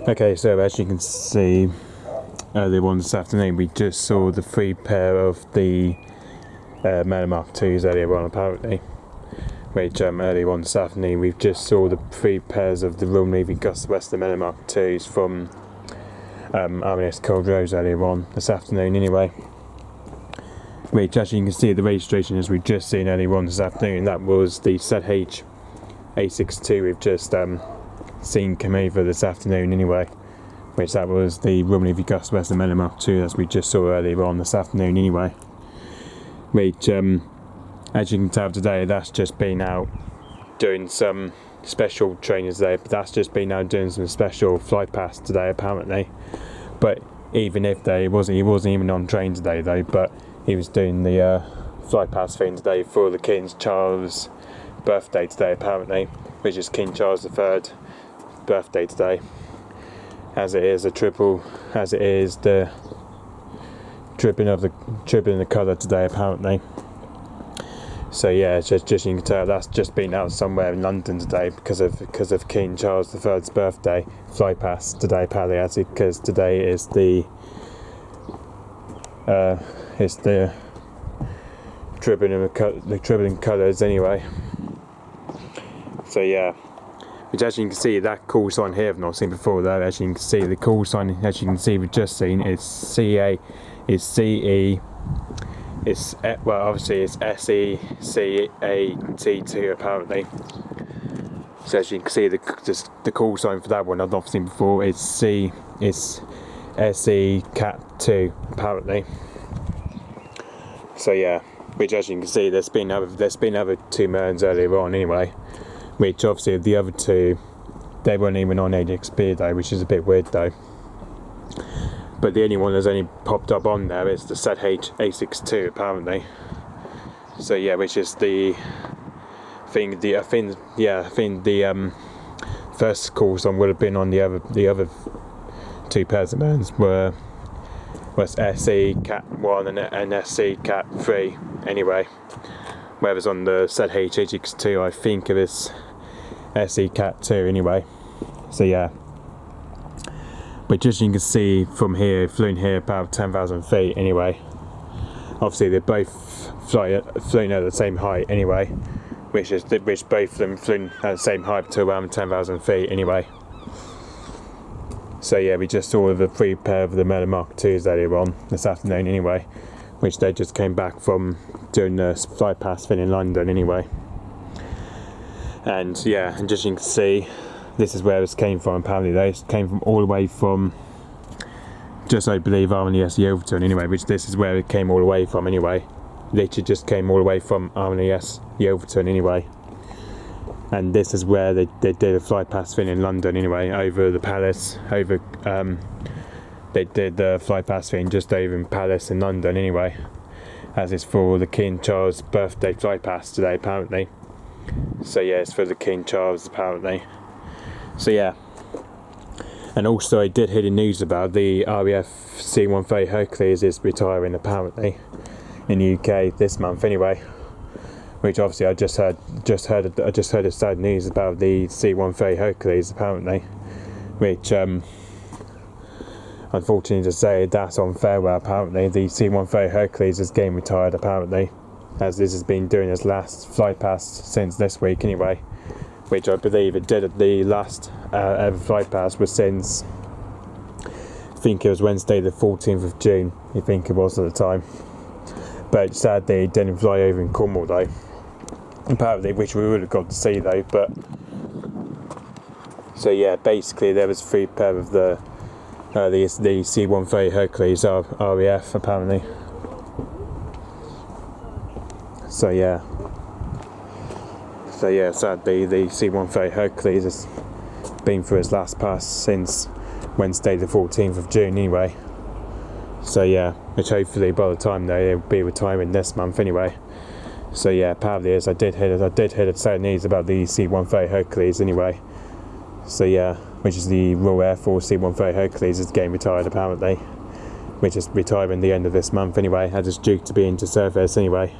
Okay, so as you can see, earlier on this afternoon we just saw the 3 pair of the Merlin MK2’s earlier on apparently, which earlier on this afternoon we just saw the 3 pairs of the Royal Navy Agustawestland Merlin MK2’s from RNS Cold Rose earlier on this afternoon anyway, which as you can see the registration as we've just seen earlier on this afternoon, that was the ZH862 we've just seen come over this afternoon anyway, which that was the Royal Navy Agustawestland Merlin MK2 as we just saw earlier on this afternoon anyway, which as you can tell today that's just been out doing some special training today, but that's just been out doing some special fly pass today apparently. But even if he wasn't even on train today though, but he was doing the fly pass thing today for the King Charles birthday today apparently, which is King Charles III birthday today, as it is the dripping of the colour today apparently. So yeah, it's just you can tell that's just been out somewhere in London today because of King Charles III's birthday fly pass today apparently, because today is the dribbling colours anyway. So yeah, which as you can see that call sign here I've not seen before though. As you can see the call sign, as you can see we've just seen, is CE, it's well obviously it's SECAT2 apparently. So as you can see the call sign for that one I've not seen before, it's SECAT2 apparently. So yeah, which as you can see there's been other 2 Merlins earlier on anyway, which obviously the other 2 they weren't even on HXP though, which is a bit weird though. But the only one that's only popped up on there is the ZH862 apparently. So yeah, which is the thing. I think the first call sign would have been on the other 2 pairs of Merlins was SECAT1 and SECAT3 anyway. Whereas on the ZH862 I think it is SECAT2 anyway. So yeah. But just you can see from here, flown here about 10,000 feet anyway. Obviously they're both flown at the same height anyway, which both of them flown at the same height to around 10,000 feet anyway. So yeah, we just saw the 3 pair of the Merlin MK2's earlier on this afternoon anyway, which they just came back from doing the fly pass thing in London anyway. And yeah, and just you can see this is where this came from apparently. They came from all the way from just I believe RNS Yeovilton anyway, which this is where it came all the way from anyway. Literally just came all the way from RNS Yeovilton anyway. And this is where they did a fly pass thing in London anyway, over the Palace, they did the fly pass thing just over in Palace in London anyway, as it's for the King Charles birthday fly pass today apparently. So yeah, it's for the King Charles apparently. So yeah, and also I did hear the news about the RAF C-130 Hercules is retiring apparently in the UK this month anyway, which obviously I just heard the sad news about the C-130 Hercules apparently, which unfortunately to say that's on farewell apparently. The C-130 Hercules is getting retired apparently, as this has been doing its last flight pass since this week anyway, which I believe it did at the last ever flight pass was since I think it was Wednesday the 14th of June I think it was at the time. But sadly it didn't fly over in Cornwall though apparently, which we would have got to see though. But so yeah, basically there was 3 pair of the C-130 Hercules RAF apparently. So yeah, sadly the C-130 Hercules has been through its last pass since Wednesday the 14th of June anyway. So yeah, which hopefully by the time they'll be retiring this month anyway. So yeah, apparently as I did hear the sad news about the C-130 Hercules anyway. So yeah, which is the Royal Air Force C-130 Hercules is getting retired apparently, which is retiring the end of this month anyway, as it's due to be into service anyway.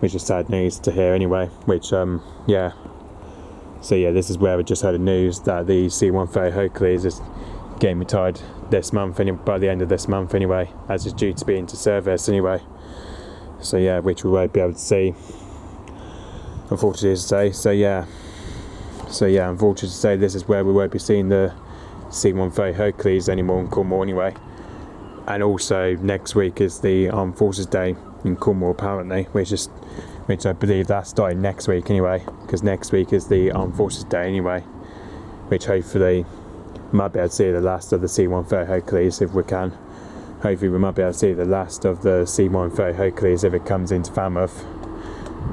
Which is sad news to hear anyway, which yeah, So yeah, this is where we just heard the news that the C-130 Hercules is getting retired this month, by the end of this month anyway, as it's due to be into service anyway. So yeah, which we won't be able to see, unfortunately to say. So yeah, unfortunately to say, this is where we won't be seeing the C-130 Hercules anymore in Cornwall anyway. And also next week is the Armed Forces Day in Cornwall apparently, which I believe that's starting next week anyway, because next week is the Armed Forces Day anyway, which hopefully we might be able to see the last of the C-130 Hercules if we can. Hopefully we might be able to see the last of the C-130 Hercules if it comes into Falmouth.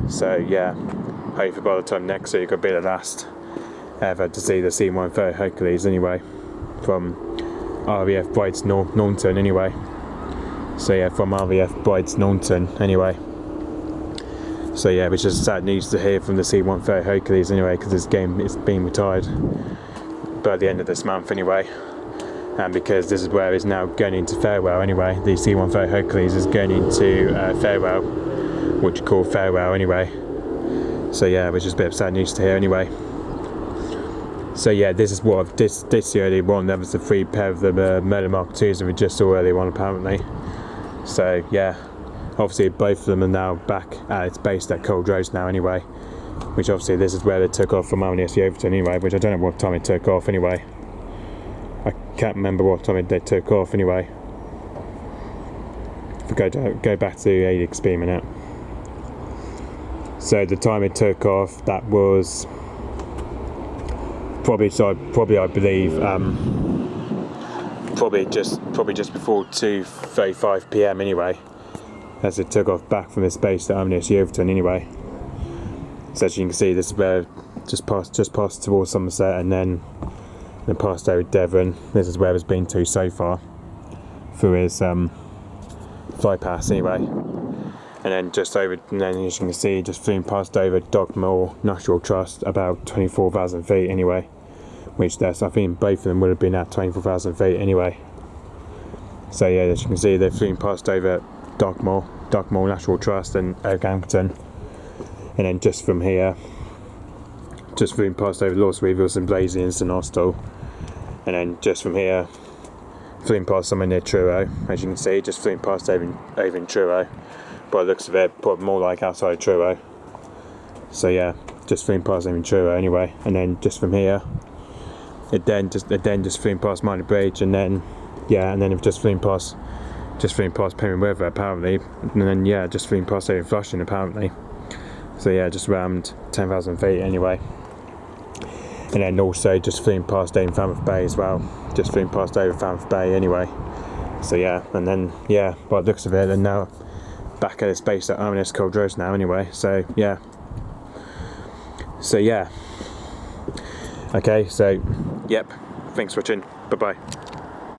So yeah, hopefully by the time next week will be the last ever to see the C-130 Hercules anyway, from RAF Brights Naunton anyway. So yeah, from RAF Brights Naunton anyway. So yeah, which is sad news to hear from the C-130 Hercules anyway, because this game is being retired by the end of this month anyway. And because this is where it's now going into farewell anyway, the C-130 Hercules is going into farewell, which you call farewell anyway. So yeah, which is a bit of sad news to hear anyway. So yeah, this is what this the earlier one. That was the 3 pair of the Merlin Mark IIs that we just saw earlier on apparently. So yeah, obviously both of them are now back at its base at Cold Rose now anyway. Which obviously this is where they took off from RNS Overton anyway, which I don't know what time it took off anyway. I can't remember what time they took off anyway. If we go back to the ADXP a minute. So the time it took off, that was probably I believe probably just before 2:35 PM anyway, as it took off back from its base at RNS Overton anyway. So as you can see, this is where just past towards Somerset and then passed over Devon. This is where it's been to so far through his fly pass anyway. And then just over, and then as you can see, just flew past over Dogmore Natural Trust, about 24,000 feet anyway. Which I think both of them would have been at 24,000 feet anyway. So yeah, as you can see, they've flown past over Dogmore Natural Trust and Oakhampton. And then just from here, just flew past over Lords Weevils and Blazy and St Austell. And then just from here, flew past somewhere near Truro. As you can see, just flew past over in Truro. By the looks of it, probably more like outside Truro. So yeah, just flew past over in Truro anyway. And then just from here, it then just flew past Minor Bridge, and then it just flew past Penryn River apparently, and then yeah, just flew past over Flushing apparently. So yeah, just around 10,000 feet anyway. And then also just flew past over Falmouth Bay as well. Just flew past over Falmouth Bay anyway. So yeah, and then yeah, by the looks of it, they're now back at its base at RNS Cold Rose now anyway. So yeah. Okay, so yep. Thanks for watching. Bye bye.